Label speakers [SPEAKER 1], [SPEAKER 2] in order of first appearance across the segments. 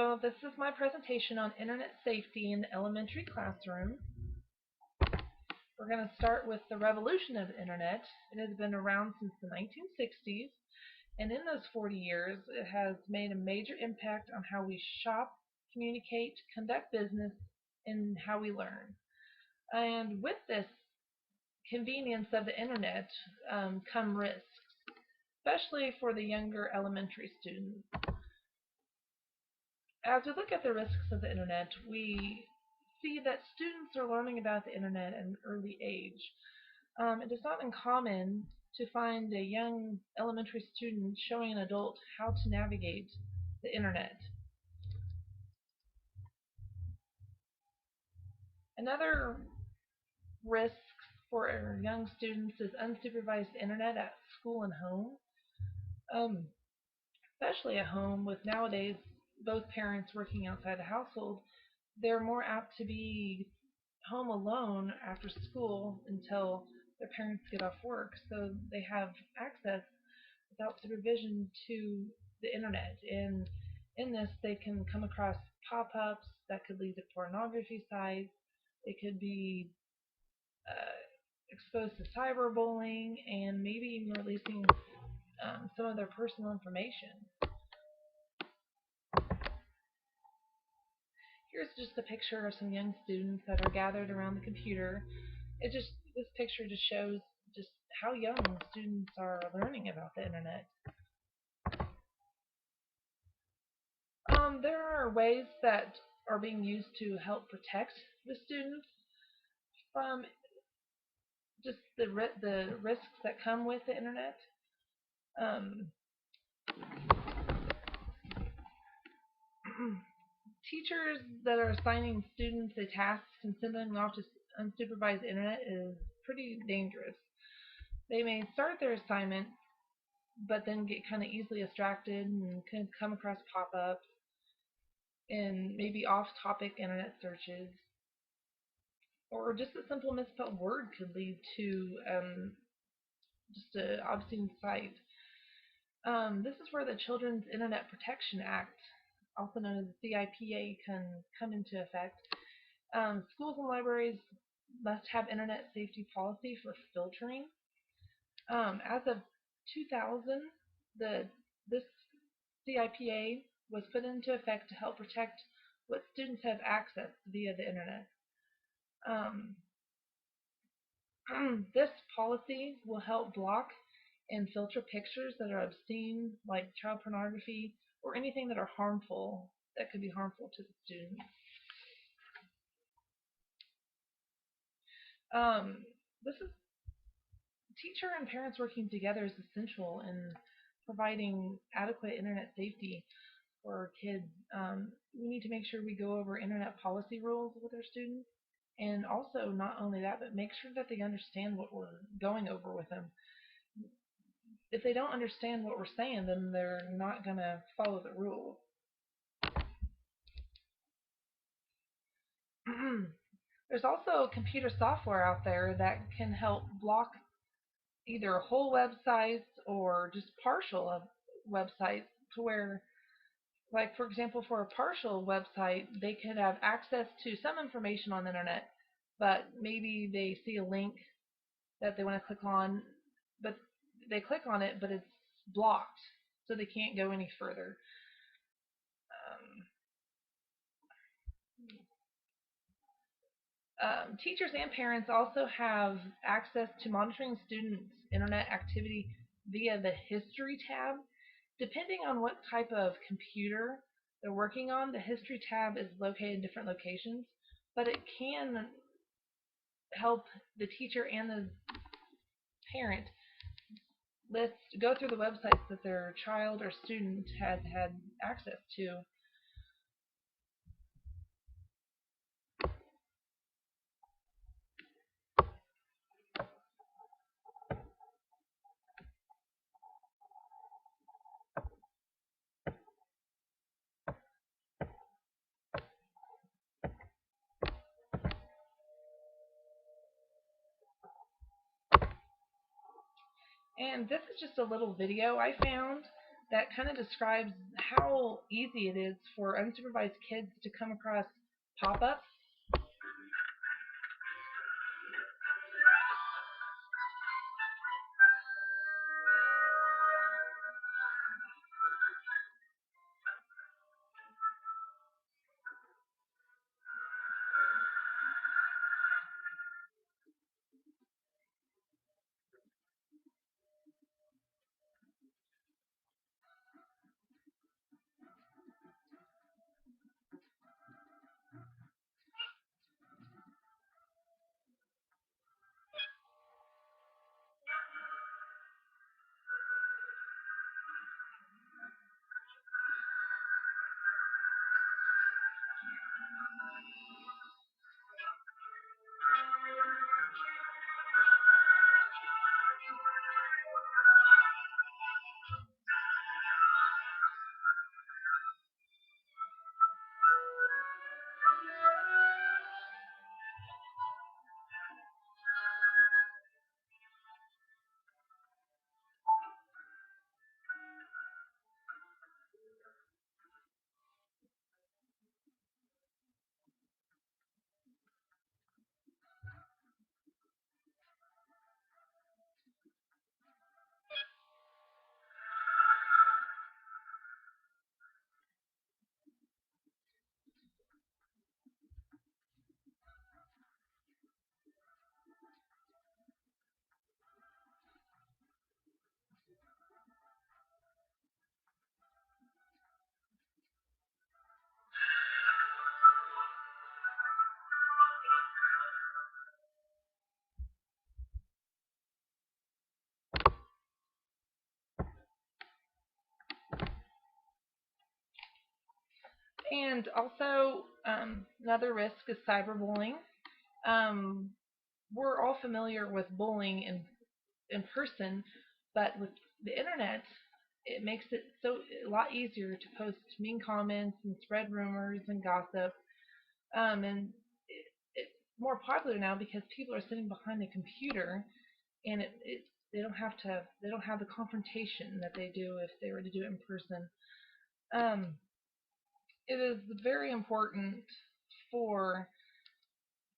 [SPEAKER 1] So this is my presentation on internet safety in the elementary classroom. We're going to start with the revolution of the internet. It has been around since the 1960s, and in those 40 years it has made a major impact on how we shop, communicate, conduct business, and how we learn. And with this convenience of the internet come risks, especially for the younger elementary students. As we look at the risks of the internet, we see that students are learning about the internet at an early age. It is not uncommon to find a young elementary student showing an adult how to navigate the internet. Another risk for young students is unsupervised internet at school and home, especially at home with nowadays both parents working outside the household. They're more apt to be home alone after school until their parents get off work, so they have access without supervision to the internet. And in this, they can come across pop-ups that could lead to pornography sites. They could be exposed to cyberbullying and maybe even releasing some of their personal information. Here's just a picture of some young students that are gathered around the computer. This picture just shows just how young students are learning about the internet. There are ways that are being used to help protect the students from just the risks that come with the internet. Teachers that are assigning students a task and sending them off to unsupervised internet is pretty dangerous. They may start their assignment, but then get kind of easily distracted and can come across pop-ups and maybe off-topic internet searches, or just a simple misspelled word could lead to just an obscene site. This is where the Children's Internet Protection Act, also known as the CIPA, can come into effect. Schools and libraries must have internet safety policy for filtering. As of 2000, this CIPA was put into effect to help protect what students have access via the internet. This policy will help block and filter pictures that are obscene, like child pornography, or anything that are harmful, that could be harmful to the students. This is teacher and parents working together is essential in providing adequate internet safety for our kids. We need to make sure we go over internet policy rules with our students, and also not only that, but make sure that they understand what we're going over with them. If they don't understand what we're saying, then they're not going to follow the rules. There's also computer software out there that can help block either whole websites or just partial of websites, to where, like for example, for a partial website, they could have access to some information on the internet, but maybe they see a link that they want to click on, but they click on it, but it's blocked, so they can't go any further. Teachers and parents also have access to monitoring students' internet activity via the History tab. Depending on what type of computer they're working on, the History tab is located in different locations, but it can help the teacher and the parent go through the websites that their child or student has had access to. And this is just a little video I found that kind of describes how easy it is for unsupervised kids to come across pop-ups. And also, another risk is cyberbullying. Um, we're all familiar with bullying in person, but with the internet, it makes it so a lot easier to post mean comments and spread rumors and gossip. And it's more popular now because people are sitting behind a computer, and they don't have the confrontation that they do if they were to do it in person. Um, it is very important for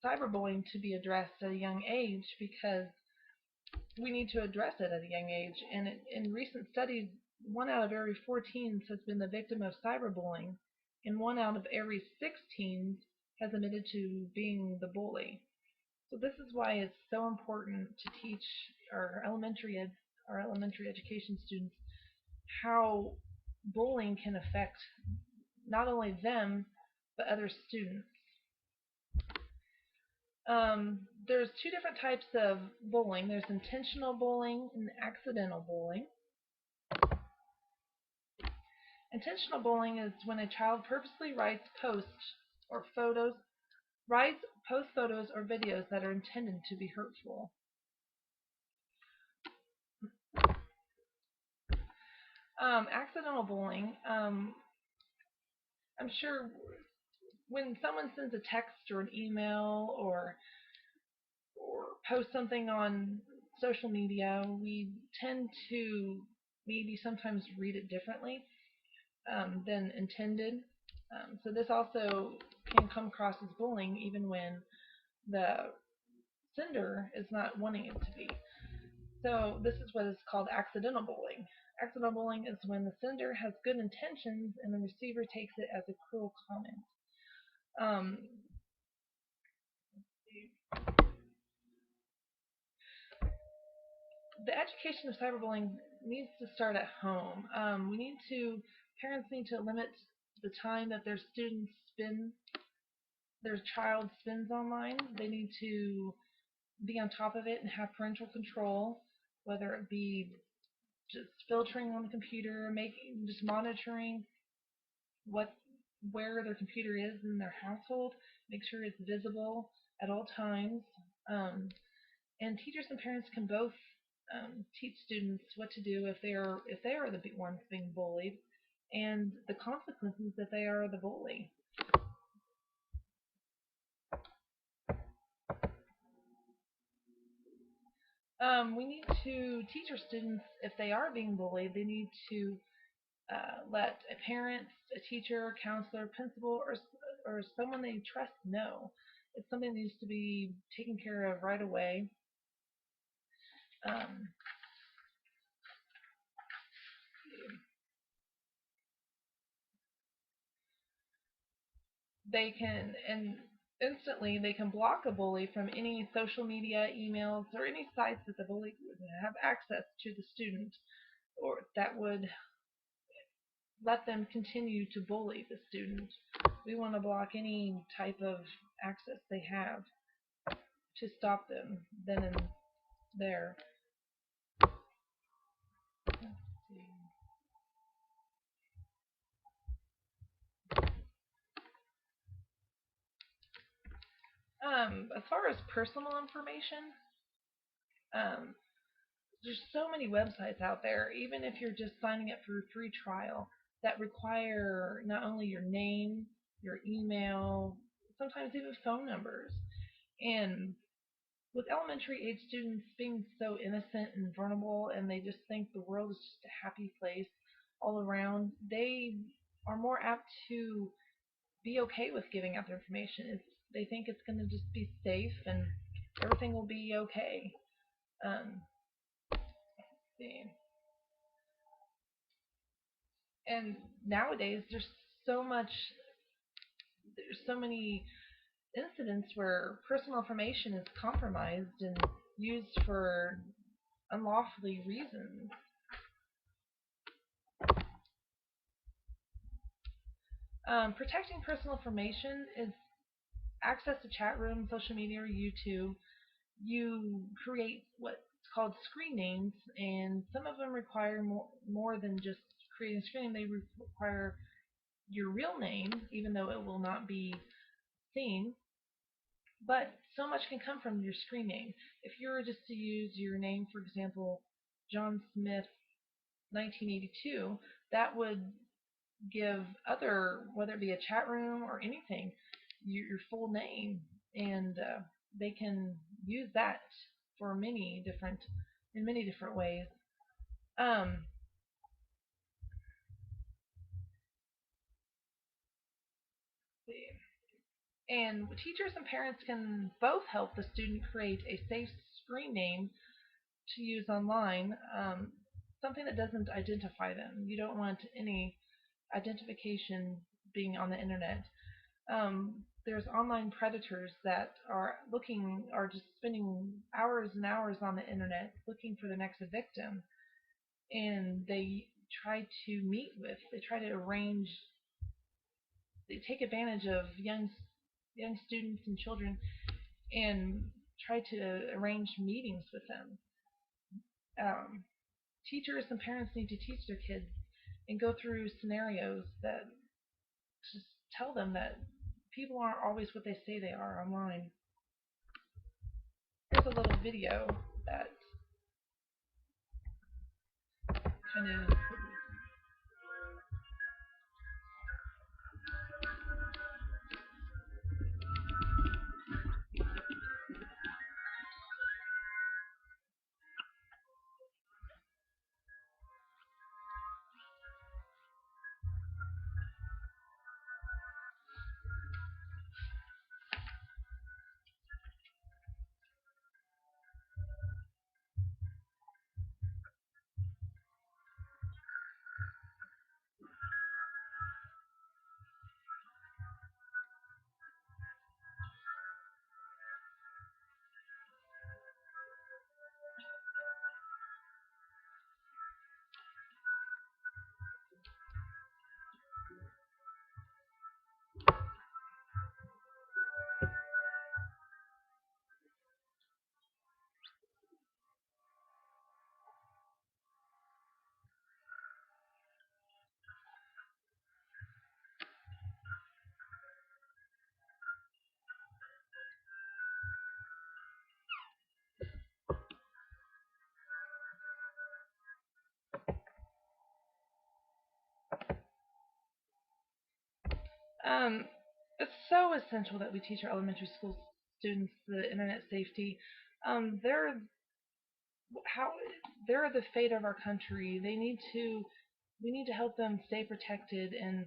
[SPEAKER 1] cyberbullying to be addressed at a young age because we need to address it at a young age. And in recent studies, 1 out of every 4 teens has been the victim of cyberbullying, and 1 out of every 6 teens has admitted to being the bully. So this is why it's so important to teach our elementary education students how bullying can affect not only them but other students. There's 2 different types of bullying. There's intentional bullying and accidental bullying. Intentional bullying is when a child purposely posts photos or videos that are intended to be hurtful. Accidental bullying, I'm sure when someone sends a text or an email or post something on social media, we tend to maybe sometimes read it differently than intended. So this also can come across as bullying even when the sender is not wanting it to be. So this is what is called accidental bullying. Accidental bullying is when the sender has good intentions and the receiver takes it as a cruel comment. Um, the education of cyberbullying needs to start at home. Parents need to limit the time that their child spends online. They need to be on top of it and have parental control, whether it be just filtering on the computer, just monitoring what where their computer is in their household, make sure it's visible at all times. And teachers and parents can both teach students what to do if they are the ones being bullied, and the consequences if they are the bully. We need to teach our students if they are being bullied, they need to let a parent, a teacher, counselor, principal, or someone they trust know. It's something that needs to be taken care of right away. Um, they can and instantly they can block a bully from any social media, emails, or any sites that the bully would have access to the student, or that would let them continue to bully the student. We want to block any type of access they have to stop them then and there. As far as personal information, um, there's so many websites out there, even if you're just signing up for a free trial, that require not only your name, your email, sometimes even phone numbers. And with elementary age students being so innocent and vulnerable and they just think the world is just a happy place all around, they are more apt to be okay with giving out their information. They think it's going to just be safe and everything will be okay. Um, see. And nowadays there's so many incidents where personal information is compromised and used for unlawfully reasons. Protecting personal information is access to chat rooms, social media, or YouTube. You create what's called screen names, and some of them require more than just creating a screen name. They require your real name, even though it will not be seen. But so much can come from your screen name. If you were just to use your name, for example, John Smith 1982, that would give other, whether it be a chat room or anything, your full name, and they can use that for in many different ways. Um, and teachers and parents can both help the student create a safe screen name to use online, something that doesn't identify them. You don't want any identification being on the internet. There's online predators that are just spending hours and hours on the internet looking for the next victim, and they try to arrange, they take advantage of young students and children and try to arrange meetings with them. Um, Teachers and parents need to teach their kids and go through scenarios that just tell them that people aren't always what they say they are online. Here's a little video that kind of um, it's so essential that we teach our elementary school students the internet safety. They're how they're the fate of our country. They need to we need to help them stay protected and